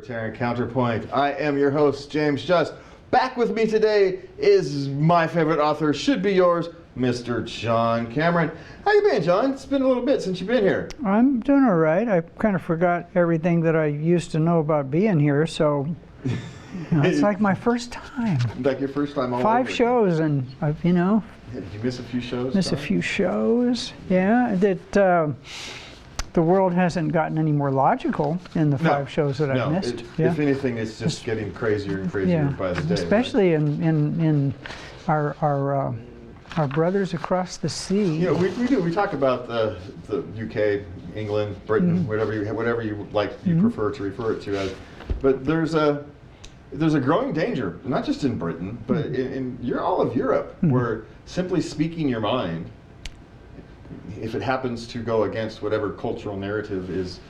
Libertarian Counterpoint. I am your host, James Just. Back with me today is my favorite author, should be yours, Mr. John Cameron. How you been, John? It's been a little bit since you've been here. I'm doing all right. I kind of forgot everything that I used to know about being here, so it's like my first time. Like your first time all 5 over. shows, and I've, Did you miss a few shows? miss a few shows. Yeah, that the world hasn't gotten any more logical in the 5 shows that I've missed. If anything, it's just getting crazier and crazier by the day. Especially in our brothers across the sea. You know, we talk about the UK, England, Britain, whatever you like, you prefer to refer it to as. But there's a growing danger, not just in Britain, but in all of Europe, where simply speaking your mind, if it happens to go against whatever cultural narrative is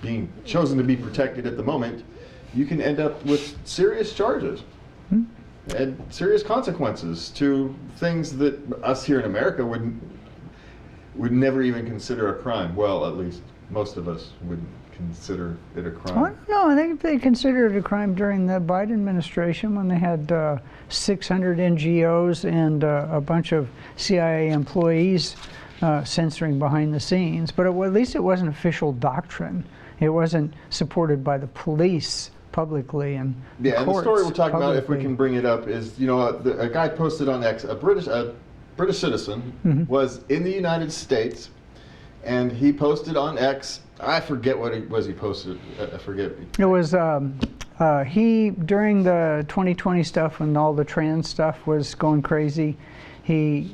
being chosen to be protected at the moment, you can end up with serious charges and serious consequences to things that us here in America would never even consider a crime. Well, at least most of us would consider it a crime. I don't know. I think they considered it a crime during the Biden administration when they had 600 NGOs and a bunch of CIA employees censoring behind the scenes. But at least it wasn't official doctrine. It wasn't supported by the police publicly and the courts and the story we're talking publicly. about, if we can bring it up, is a guy posted on X, a British citizen was in the United States, and he posted on X. I forget what he posted. I forget. It was he during the 2020 stuff when all the trans stuff was going crazy. He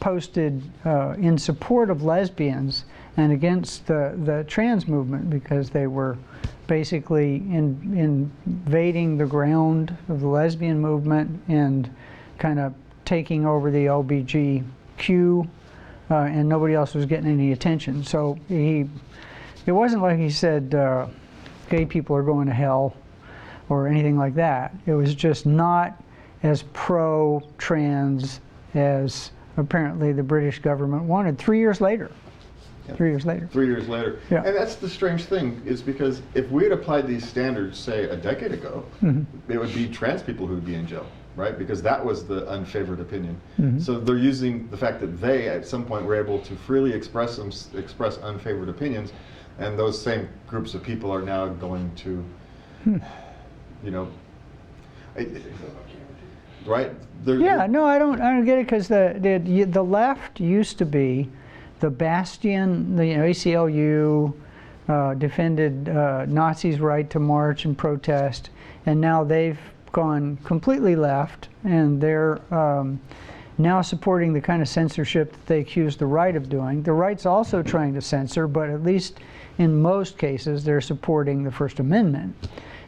posted in support of lesbians and against the trans movement because they were basically invading the ground of the lesbian movement and kind of taking over the LGBTQ, and nobody else was getting any attention. So it wasn't like he said gay people are going to hell or anything like that. It was just not as pro-trans as apparently the British government wanted 3 years later. Yep. 3 years later. 3 years later. Yeah. And that's the strange thing, is because if we had applied these standards, say, a decade ago, it would be trans people who would be in jail, right? Because that was the unfavored opinion. So they're using the fact that they, at some point, were able to freely express unfavored opinions, and those same groups of people are now going to, right? No, I don't get it, because the left used to be the bastion. The ACLU defended Nazis' right to march and protest, and now they've gone completely left, and they're now supporting the kind of censorship that they accuse the right of doing. The right's also trying to censor, but at least in most cases they're supporting the First Amendment.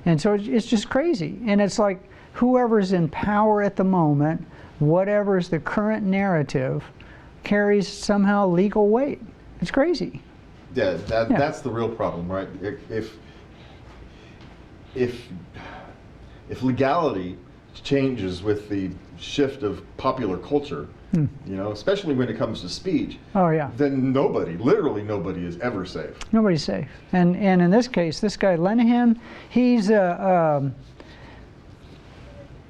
And so it's just crazy. And it's like whoever's in power at the moment, whatever's the current narrative, carries somehow legal weight. It's crazy. Yeah, that's the real problem, right? If legality changes with the shift of popular culture, especially when it comes to speech, then literally nobody is ever safe. Nobody's safe. And in this case, this guy Linehan,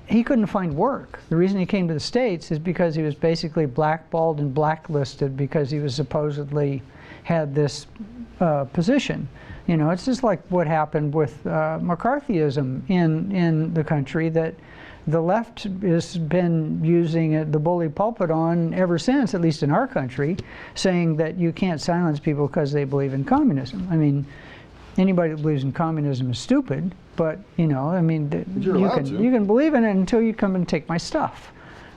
he couldn't find work. The reason he came to the States is because he was basically blackballed and blacklisted because he was supposedly had this position. It's just like what happened with McCarthyism in the country, that the left has been using the bully pulpit on ever since, at least in our country, saying that you can't silence people because they believe in communism. I mean, anybody that believes in communism is stupid, but you can believe in it until you come and take my stuff,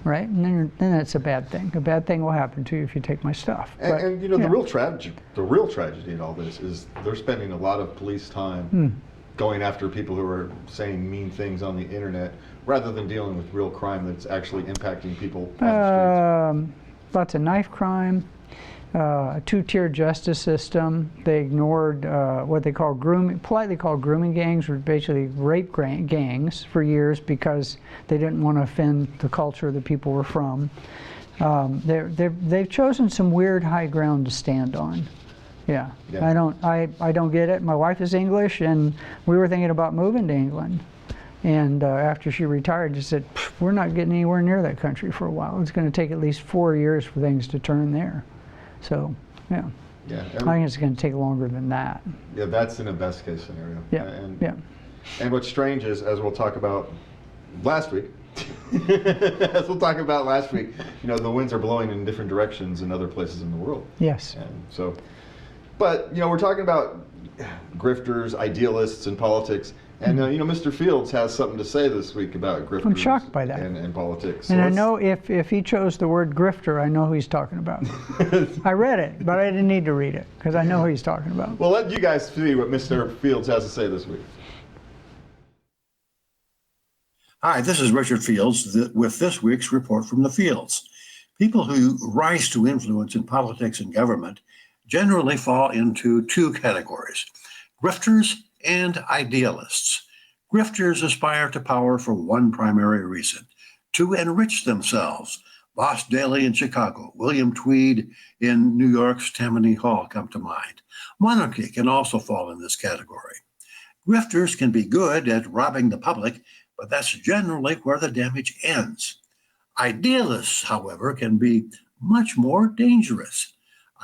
right? And then that's a bad thing. A bad thing will happen to you if you take my stuff. The real tragedy in all this is they're spending a lot of police time going after people who are saying mean things on the internet, rather than dealing with real crime that's actually impacting people on the streets. Lots of knife crime. A two-tier justice system. They ignored what they call politely called grooming gangs, which were basically rape gangs for years because they didn't want to offend the culture that people were from. They've chosen some weird high ground to stand on. Yeah. Yeah. I don't get it. My wife is English, and we were thinking about moving to England. And after she retired, she said, we're not getting anywhere near that country for a while. It's going to take at least 4 years for things to turn there. So, yeah. Yeah. I think it's going to take longer than that. Yeah, that's in a best case scenario. Yeah. And what's strange is, as we'll talk about last week, the winds are blowing in different directions in other places in the world. Yes. And so, but, we're talking about grifters, idealists in politics. And, Mr. Fields has something to say this week about grifters. I'm shocked by that. And politics. And I know if he chose the word grifter, I know who he's talking about. I read it, but I didn't need to read it because I know who he's talking about. Well, let you guys see what Mr. Fields has to say this week. Hi, this is Richard Fields with this week's report from the fields. People who rise to influence in politics and government generally fall into two categories: grifters and idealists. Grifters aspire to power for one primary reason: to enrich themselves. Boss Daley in Chicago, William Tweed in New York's Tammany Hall come to mind. Monarchy can also fall in this category. Grifters can be good at robbing the public, but that's generally where the damage ends. Idealists, however, can be much more dangerous.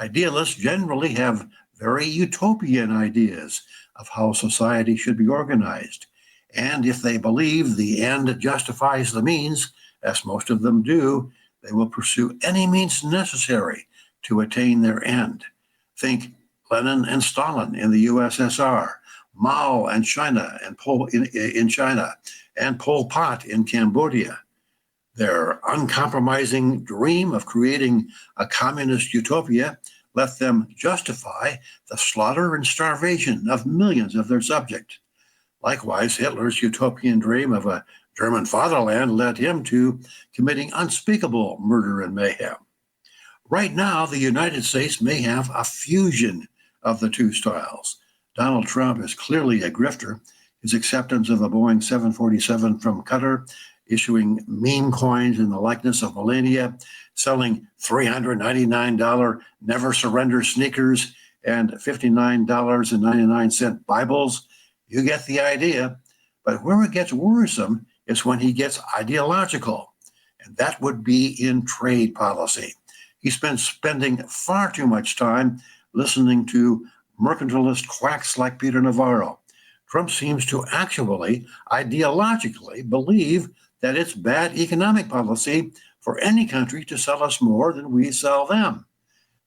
Idealists generally have very utopian ideas of how society should be organized. And if they believe the end justifies the means, as most of them do, they will pursue any means necessary to attain their end. Think Lenin and Stalin in the USSR, Mao and China and in China, and Pol Pot in Cambodia. Their uncompromising dream of creating a communist utopia let them justify the slaughter and starvation of millions of their subjects. Likewise, Hitler's utopian dream of a German fatherland led him to committing unspeakable murder and mayhem. Right now, the United States may have a fusion of the two styles. Donald Trump is clearly a grifter. His acceptance of a Boeing 747 from Qatar, issuing meme coins in the likeness of Melania, selling $399 Never Surrender sneakers and $59.99 Bibles. You get the idea. But where it gets worrisome is when he gets ideological, and that would be in trade policy. He's been spending far too much time listening to mercantilist quacks like Peter Navarro. Trump seems to actually ideologically believe that it's bad economic policy for any country to sell us more than we sell them.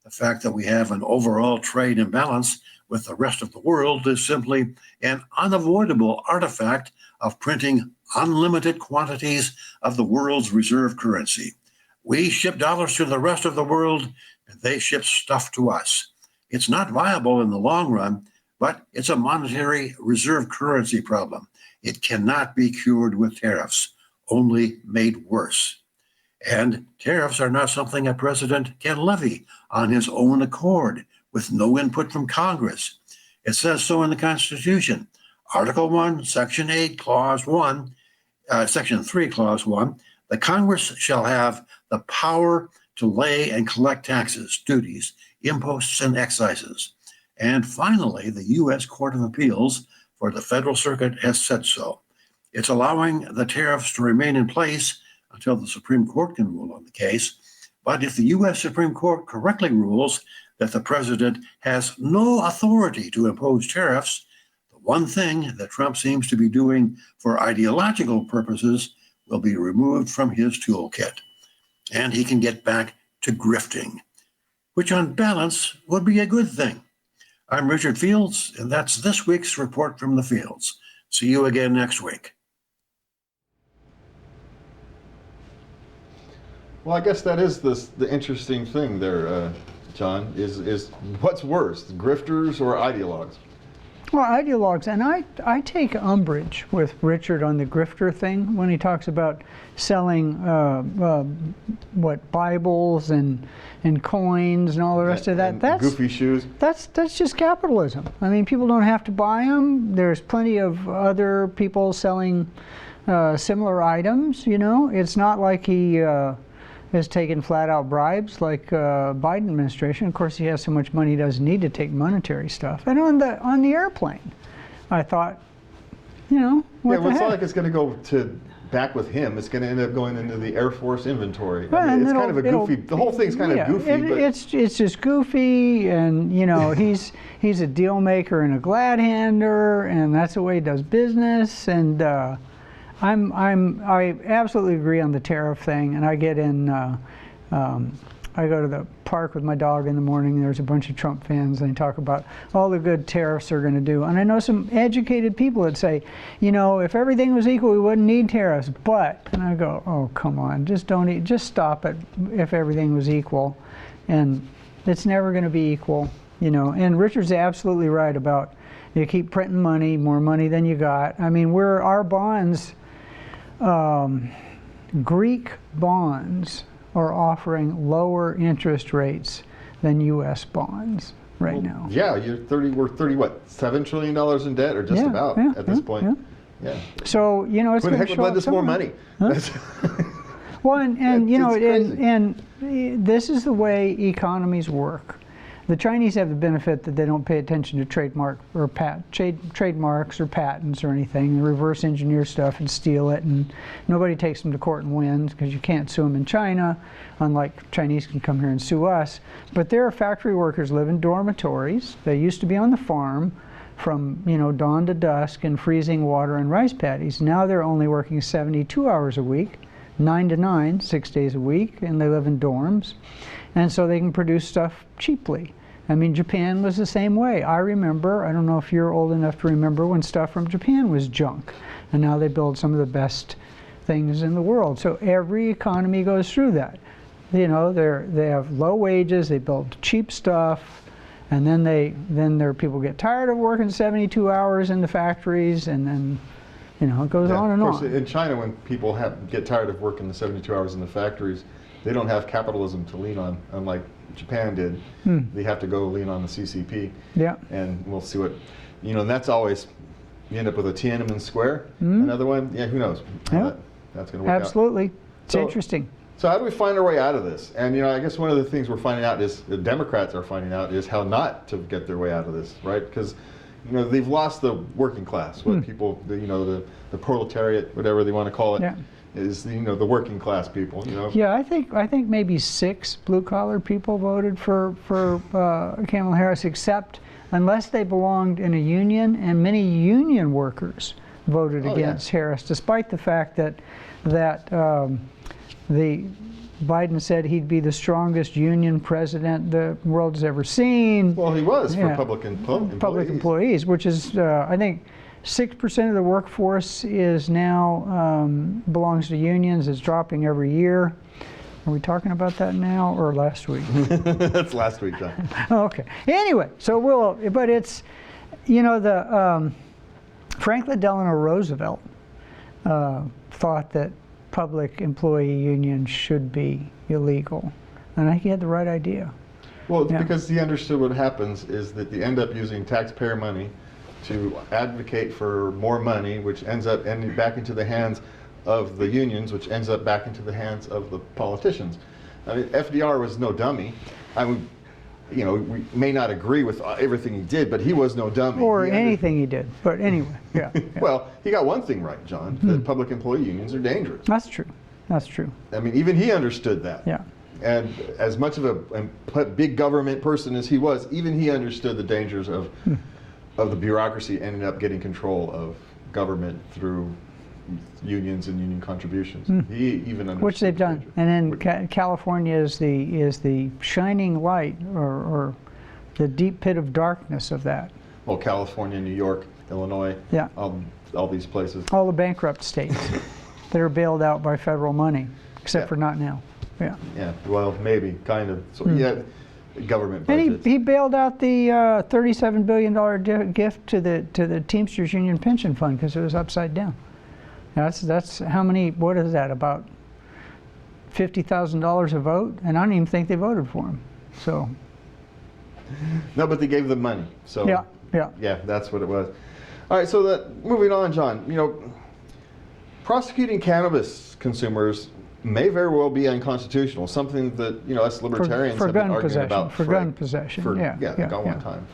The fact that we have an overall trade imbalance with the rest of the world is simply an unavoidable artifact of printing unlimited quantities of the world's reserve currency. We ship dollars to the rest of the world, and they ship stuff to us. It's not viable in the long run, but it's a monetary reserve currency problem. It cannot be cured with tariffs, only made worse. And tariffs are not something a president can levy on his own accord with no input from Congress. It says so in the Constitution. Article 1, Section 8, Clause 1, Section 3, Clause 1, the Congress shall have the power to lay and collect taxes, duties, imposts, and excises. And finally, the U.S. Court of Appeals for the Federal Circuit has said so. It's allowing the tariffs to remain in place until the Supreme Court can rule on the case. But if the U.S. Supreme Court correctly rules that the president has no authority to impose tariffs, the one thing that Trump seems to be doing for ideological purposes will be removed from his toolkit. And he can get back to grifting, which on balance would be a good thing. I'm Richard Fields, and that's this week's report from the fields. See you again next week. Well, I guess that is the interesting thing there, John, is what's worse, grifters or ideologues? Well, ideologues, and I take umbrage with Richard on the grifter thing when he talks about selling Bibles and coins and all the rest of that. That's goofy shoes. That's just capitalism. I mean, people don't have to buy them. There's plenty of other people selling similar items. You know, it's not like he has taken flat out bribes like Biden administration. Of course, he has so much money he doesn't need to take monetary stuff. And on the airplane, I thought, you know, what well, the it's not heck? like it's going to go to back with him. It's going to end up going into the Air Force inventory. Well, I mean, and it's kind of a goofy. The whole thing's kind of goofy. But It's just goofy, and you know, he's a deal maker and a glad hander, and that's the way he does business. And I absolutely agree on the tariff thing. And I get in. I go to the park with my dog in the morning, and there's a bunch of Trump fans, and they talk about all the good tariffs they're going to do. And I know some educated people that say, you know, if everything was equal, we wouldn't need tariffs. But, and I go, oh, come on, just stop it if everything was equal. And it's never going to be equal, you know. And Richard's absolutely right about you keep printing money, more money than you got. I mean, our bonds, Greek bonds, are offering lower interest rates than U.S. bonds right now. Yeah, we're 30, what, $7 trillion in debt, or just about at this point. Yeah. So, you know, it's Who the going heck to would show lend up us more somewhere. money? Huh? Well, and you know, and this is the way economies work. The Chinese have the benefit that they don't pay attention to trademarks or patents or anything. They reverse engineer stuff and steal it, and nobody takes them to court and wins because you can't sue them in China, unlike Chinese can come here and sue us. But their factory workers live in dormitories. They used to be on the farm from, you know, dawn to dusk in freezing water and rice paddies. Now they're only working 72 hours a week, 9 to 9, 6 days a week, and they live in dorms. And so they can produce stuff cheaply. I mean, Japan was the same way. I remember, I don't know if you're old enough to remember when stuff from Japan was junk. And now they build some of the best things in the world. So every economy goes through that. You know, they have low wages, they build cheap stuff, and then their people get tired of working 72 hours in the factories, and then, you know, it goes on and of course, on. in China, when people get tired of working the 72 hours in the factories, they don't have capitalism to lean on, unlike Japan did. They have to go lean on the CCP. Yeah. And we'll see what, you know, and that's always, you end up with a Tiananmen Square, another one. Yeah, who knows how that's going to work Absolutely. It's So- interesting. So how do we find our way out of this? And, you know, I guess one of the things we're finding out is, the Democrats are finding out, is how not to get their way out of this, right? Because, you know, they've lost the working class, what people, you know, the proletariat, whatever they want to call it. Yeah. Is, you know, the working class people, you know. Yeah, I think maybe 6 blue-collar people voted for Kamala Harris, except unless they belonged in a union, and many union workers voted against Harris, despite the fact that the Biden said he'd be the strongest union president the world has ever seen. Well, he was for public employees, which is, I think, 6% of the workforce is now belongs to unions. It's dropping every year. Are we talking about that now or last week? That's last week, John. Okay. Anyway, so but it's, you know, the Franklin Delano Roosevelt thought that public employee unions should be illegal, and I think he had the right idea. Well, it's because he understood what happens is that they end up using taxpayer money to advocate for more money, which ends up ending back into the hands of the unions, which ends up back into the hands of the politicians. I mean, FDR was no dummy. I mean, you know, we may not agree with everything he did, but he was no dummy. Or anything he did. But anyway, yeah. Well, he got one thing right, John, that public employee unions are dangerous. That's true. That's true. I mean, even he understood that. Yeah. And as much of a big government person as he was, even he understood the dangers of the bureaucracy ending up getting control of government through unions and union contributions. He even understood. Which they've done. And then California is the shining light or the deep pit of darkness of that. Well, California, New York, Illinois, Yeah. all these places. All the bankrupt states that are bailed out by federal money, except for not now. Yeah. Yeah, well, maybe, kind of. So, yeah, government And budgets. he bailed out the $37 billion gift to the Teamsters Union Pension Fund because it was upside down. That's how many, what is that, about $50,000 a vote? And I don't even think they voted for him. So. No, but they gave them money. So yeah, that's what it was. All right, so moving on, John, you know, prosecuting cannabis consumers may very well be unconstitutional. Something that, you know, us libertarians for have been gun arguing possession. about For gun possession. for yeah, like a long time.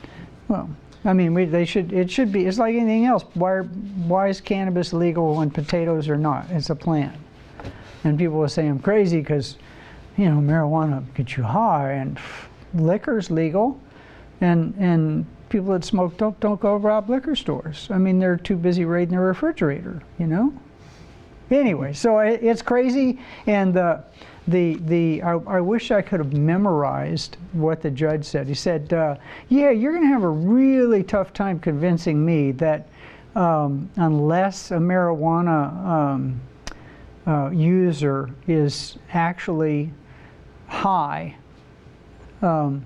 Well, I mean, it should be. It's like anything else. Why is cannabis legal when potatoes are not? It's a plant. And people will say I'm crazy because, you know, marijuana gets you high, and liquor's legal, and people that smoke don't go rob liquor stores. I mean, they're too busy raiding their refrigerator, you know. Anyway, so it's crazy, and I wish I could have memorized what the judge said. He said, "Yeah, you're going to have a really tough time convincing me that unless a marijuana user is actually high and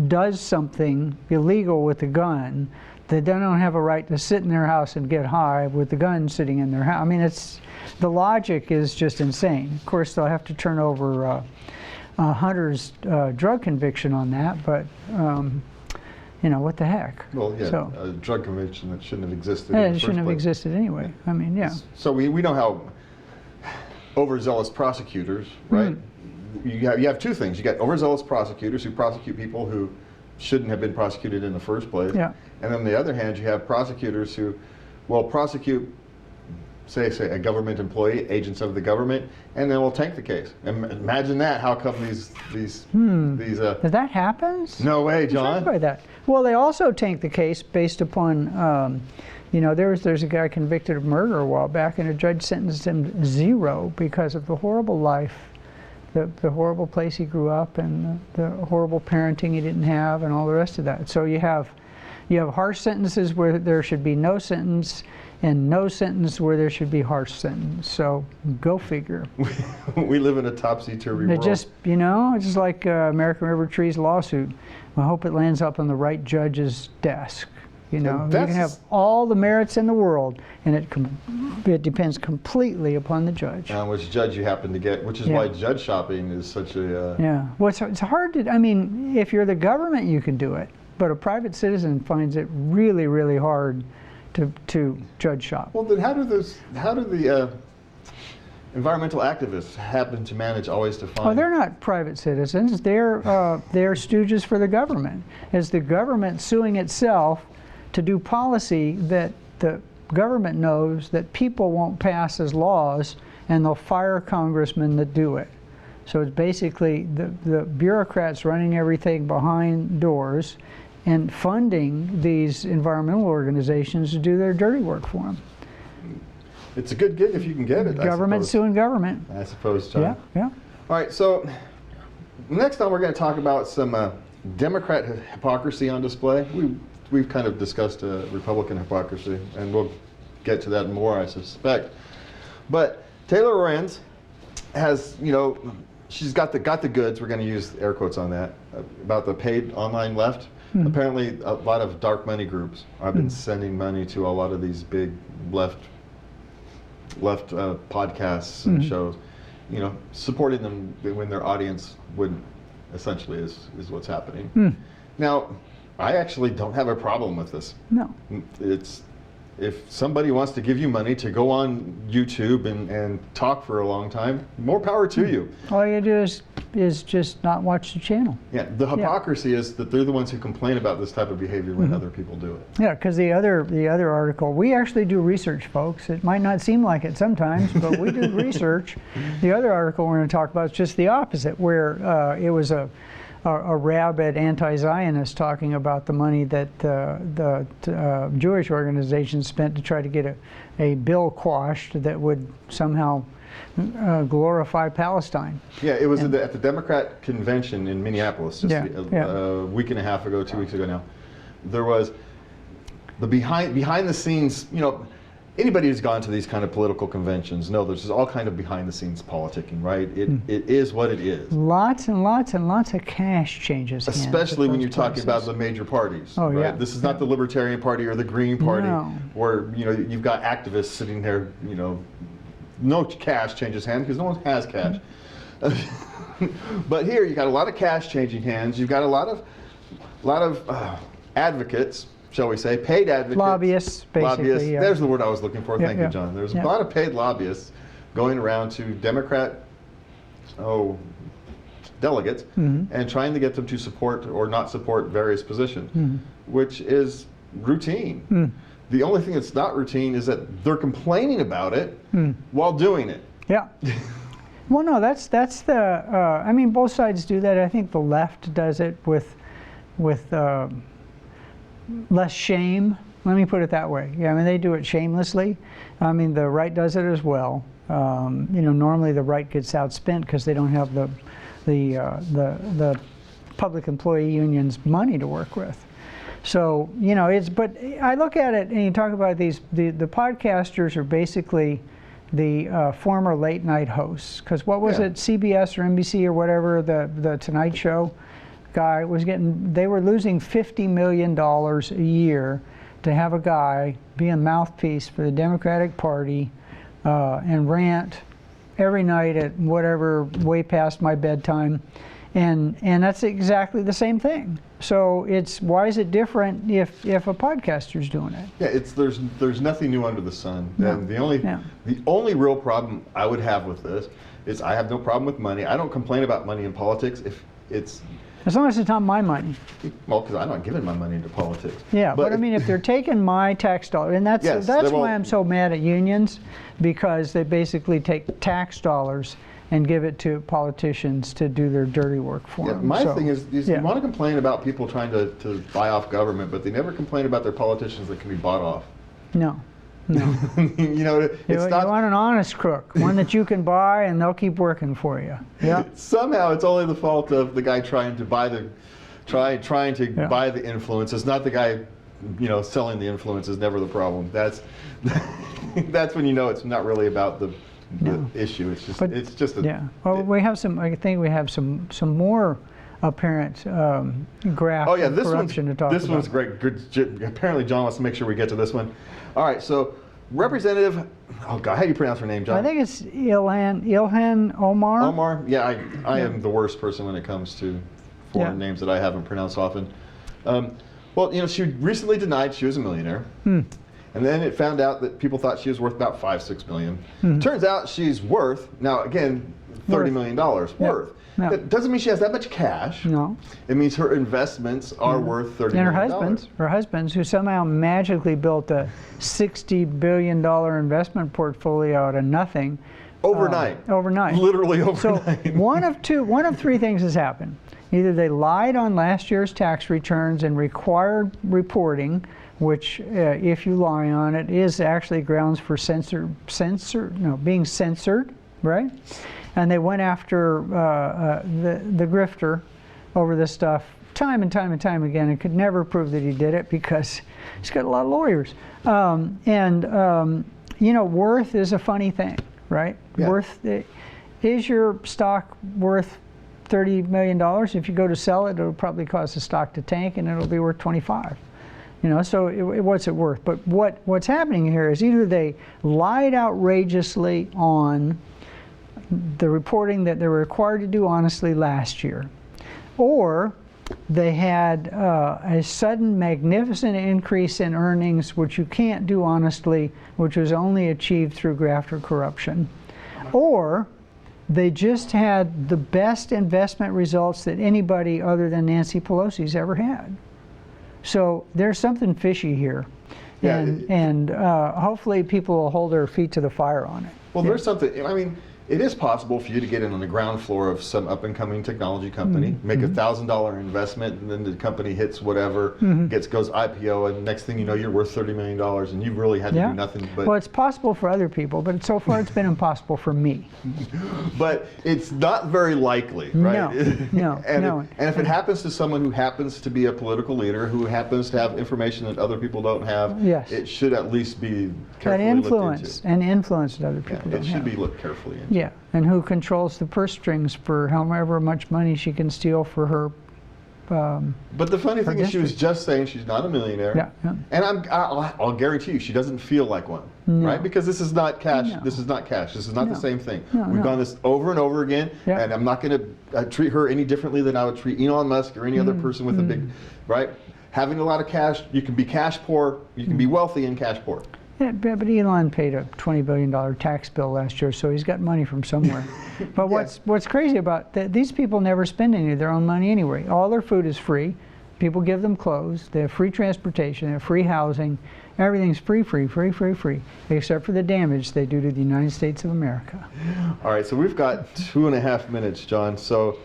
does something illegal with a gun, that they don't have a right to sit in their house and get high with the gun sitting in their house." I mean, the logic is just insane. Of course, they'll have to turn over Hunter's drug conviction on that, but you know, what the heck? Well, yeah, so, a drug conviction that shouldn't have existed. Yeah, in the it shouldn't first have place. existed anyway. I mean, yeah. So we know how overzealous prosecutors, right? You have two things. You got overzealous prosecutors who prosecute people who shouldn't have been prosecuted in the first place. Yeah. And on the other hand, you have prosecutors who, well, prosecute, say a government employee, agents of the government, and then will tank the case. Imagine that. How come these That happens? No way, I'm John. shocked by that. Well, they also tank the case based upon, you know, there's a guy convicted of murder a while back, and a judge sentenced him 0 because of the horrible life, the horrible place he grew up, and the horrible parenting he didn't have, and all the rest of that. So you have harsh sentences where there should be no sentence, and no sentence where there should be harsh sentence. So go figure. We live in a topsy-turvy It world. just, you know, just like American River Tree's lawsuit. I hope it lands up on the right judge's desk. You know, you can have all the merits in the world, and it depends completely upon the judge. Which judge you happen to get, which is why judge shopping is such a... Yeah, well, it's hard to, I mean, if you're the government, you can do it, but a private citizen finds it really, really hard to judge shop. Well, then how do the environmental activists happen to manage always to find... Oh, they're not private citizens. They're stooges for the government. It's the government suing itself to do policy that the government knows that people won't pass as laws, and they'll fire congressmen that do it. So it's basically the bureaucrats running everything behind doors and funding these environmental organizations to do their dirty work for them. It's a good gig if you can get it. Government suing government. I suppose, John. Yeah, yeah. All right, so next time we're going to talk about some Democrat hypocrisy on display. We've kind of discussed Republican hypocrisy, and we'll get to that more, I suspect. But Taylor Lorenz has, you know, she's got the goods. We're going to use air quotes on that, about the paid online left. Apparently, a lot of dark money groups have been sending money to a lot of these big left podcasts and shows, you know, supporting them when their audience wouldn't, essentially, is what's happening. Now, I actually don't have a problem with this. No. It's, if somebody wants to give you money to go on YouTube and talk for a long time, more power to you. All you do is just not watch the channel. Yeah, the hypocrisy is that they're the ones who complain about this type of behavior when other people do it. Yeah, because the other article, we actually do research, folks. It might not seem like it sometimes, but we do research. The other article we're going to talk about is just the opposite, where it was a rabid anti-Zionist talking about the money that the Jewish organizations spent to try to get a bill quashed that would somehow glorify Palestine. Yeah, it was at the Democrat convention in Minneapolis just Yeah, a week and a half ago, 2 weeks ago now. There was the behind the scenes, you know, anybody who's gone to these kind of political conventions knows there's all kind of behind the scenes politicking, right? It is what it is. Lots and lots and lots of cash changes hands at Especially when those you're talking places. about the major parties. Oh, right? yeah. This is not the Libertarian Party or the Green Party, No. where, you know, you've got activists sitting there, you know, no cash changes hands because no one has cash. But here you got a lot of cash changing hands. You've got a lot of advocates, shall we say, paid advocates. Lobbyists, basically. Lobbyists. Yeah. There's the word I was looking for. Yeah, Thank yeah. you, John. There's Yeah. a lot of paid lobbyists going around to Democrat delegates and trying to get them to support or not support various positions, which is routine. The only thing that's not routine is that they're complaining about it while doing it. Yeah. Well, no, that's the. I mean, both sides do that. I think the left does it with less shame. Let me put it that way. Yeah, I mean, they do it shamelessly. I mean, the right does it as well. You know, normally the right gets outspent because they don't have the public employee unions money to work with. So, you know, but I look at it and you talk about the podcasters are basically the former late night hosts. Because what was it, CBS or NBC or whatever, the Tonight Show guy was getting, they were losing $50 million a year to have a guy be a mouthpiece for the Democratic Party and rant every night at whatever, way past my bedtime. And that's exactly the same thing. So why is it different if a podcaster's doing it? Yeah, there's nothing new under the sun. No. And the only real problem I would have with this is I have no problem with money. I don't complain about money in politics if it's as long as it's not my money. Well, because I'm not giving my money into politics. Yeah, but I mean, if they're taking my tax dollars, and that's why I'm so mad at unions, because they basically take tax dollars and give it to politicians to do their dirty work for them. My thing is you want to complain about people trying to buy off government, but they never complain about their politicians that can be bought off. No. You know, you want an honest crook, one that you can buy and they'll keep working for you. Yeah. Somehow it's only the fault of the guy trying to buy the buy the influence. It's not the guy, you know, selling the influence is never the problem. That's when you know it's not really about the issue. It's just Well, we have some. I think we have some more apparent graft of corruption to talk about. This one's great. Good. Apparently, John wants to make sure we get to this one. All right, so Representative, oh God, how do you pronounce her name, John? I think it's Ilhan Omar. Omar, yeah, I am the worst person when it comes to foreign names that I haven't pronounced often. Well, you know, she recently denied she was a millionaire. And then it found out that people thought she was worth about $5-6 million. Turns out she's worth, now again, $30 million worth. No. That doesn't mean she has that much cash. No. It means her investments are worth $30 million. And her husband's, who somehow magically built a $60 billion investment portfolio out of nothing. Overnight. Overnight. Literally overnight. So one of three things has happened. Either they lied on last year's tax returns and required reporting, which if you lie on it is actually grounds for being censored, right? And they went after the grifter over this stuff time and time and time again, and could never prove that he did it because he's got a lot of lawyers. You know, worth is a funny thing, right? Yeah. Is your stock worth $30 million? If you go to sell it, it'll probably cause the stock to tank, and it'll be worth 25. You know, so what's it worth? But what's happening here is either they lied outrageously on the reporting that they were required to do honestly last year, or they had a sudden magnificent increase in earnings which you can't do honestly, which was only achieved through graft or corruption, or they just had the best investment results that anybody other than Nancy Pelosi's ever had. So there's something fishy here, and hopefully people will hold their feet to the fire on it. Well, there's something, I mean, it is possible for you to get in on the ground floor of some up-and-coming technology company, make a $1,000 investment, and then the company hits whatever, goes IPO, and next thing you know, you're worth $30 million, and you really had to do nothing but... Well, it's possible for other people, but so far it's been impossible for me. But it's not very likely, right? No. And if it happens to someone who happens to be a political leader, who happens to have information that other people don't have, it should at least be carefully looked into. And influence that other people don't have. It should be looked carefully into. Yeah, and who controls the purse strings for however much money she can steal for her. But the funny thing is, she was just saying she's not a millionaire. And I'll guarantee you, she doesn't feel like one, right? Because this is not cash. This is not cash. This is not the same thing. We've done this over and over again, and I'm not going to treat her any differently than I would treat Elon Musk or any other person with a big, right? Having a lot of cash, you can be cash poor, you can be wealthy and cash poor. Yeah, but Elon paid a $20 billion tax bill last year, so he's got money from somewhere. But what's crazy about these people never spend any of their own money anyway. All their food is free. People give them clothes. They have free transportation. They have free housing. Everything's free, except for the damage they do to the United States of America. All right, so we've got 2.5 minutes, John. So,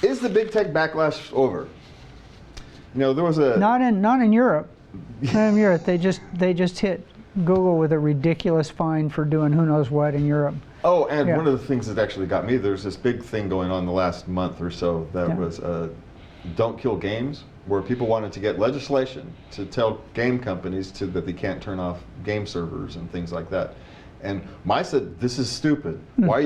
is the big tech backlash over? You know, there was a not in Europe. Not in Europe. They just hit Google with a ridiculous fine for doing who knows what in Europe. Oh, and one of the things that actually got me, there's this big thing going on the last month or so that was Don't Kill Games, where people wanted to get legislation to tell game companies that they can't turn off game servers and things like that. And I said, this is stupid. Why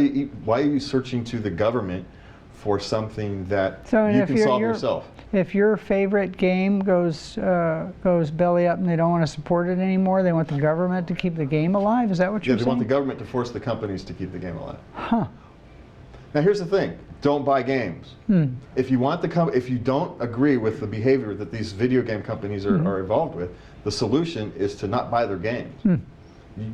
are you searching to the government for something that you can solve yourself? If your favorite game goes belly up and they don't want to support it anymore, they want the government to keep the game alive? Is that what you're saying? Yeah, they want the government to force the companies to keep the game alive. Huh. Now here's the thing: don't buy games. If you want if you don't agree with the behavior that these video game companies are involved with, the solution is to not buy their games.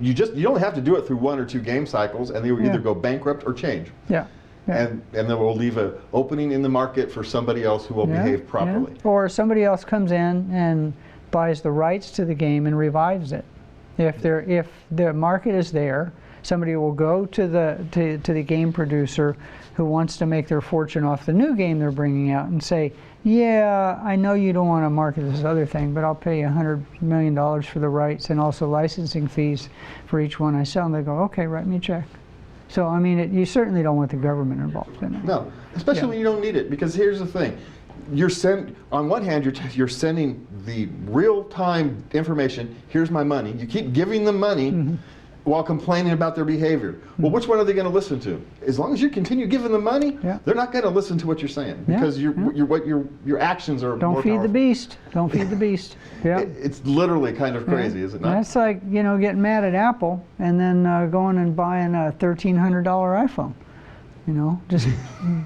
You only have to do it through 1 or 2 game cycles, and they will either go bankrupt or change. Yeah. And then we'll leave an opening in the market for somebody else who will behave properly. Or somebody else comes in and buys the rights to the game and revives it. If the market is there, somebody will go to the game producer who wants to make their fortune off the new game they're bringing out and say, yeah, I know you don't want to market this other thing, but I'll pay you $100 million for the rights and also licensing fees for each one I sell. And they go, okay, write me a check. So, I mean, you certainly don't want the government involved in it. No, especially when you don't need it, because here's the thing. On one hand, you're sending the real-time information, here's my money. You keep giving them money while complaining about their behavior. Well, which one are they going to listen to? As long as you continue giving them money, they're not going to listen to what you're saying, because your actions are more Don't feed powerful. the beast. Don't feed the beast. Yeah. It's literally kind of crazy, is it not? That's like, getting mad at Apple and then going and buying a $1,300 iPhone. Just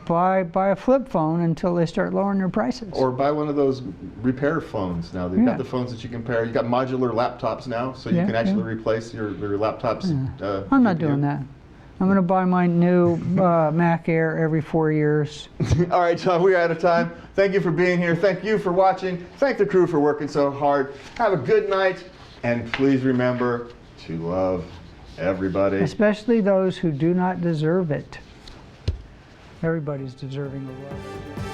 buy a flip phone until they start lowering their prices. Or buy one of those repair phones now. They've got the phones that you can pair. You've got modular laptops now, so you can actually replace your laptop's I'm not doing that. I'm going to buy my new Mac Air every 4 years. All right, John, we're out of time. Thank you for being here. Thank you for watching. Thank the crew for working so hard. Have a good night, and please remember to love everybody. Especially those who do not deserve it. Everybody's deserving of love.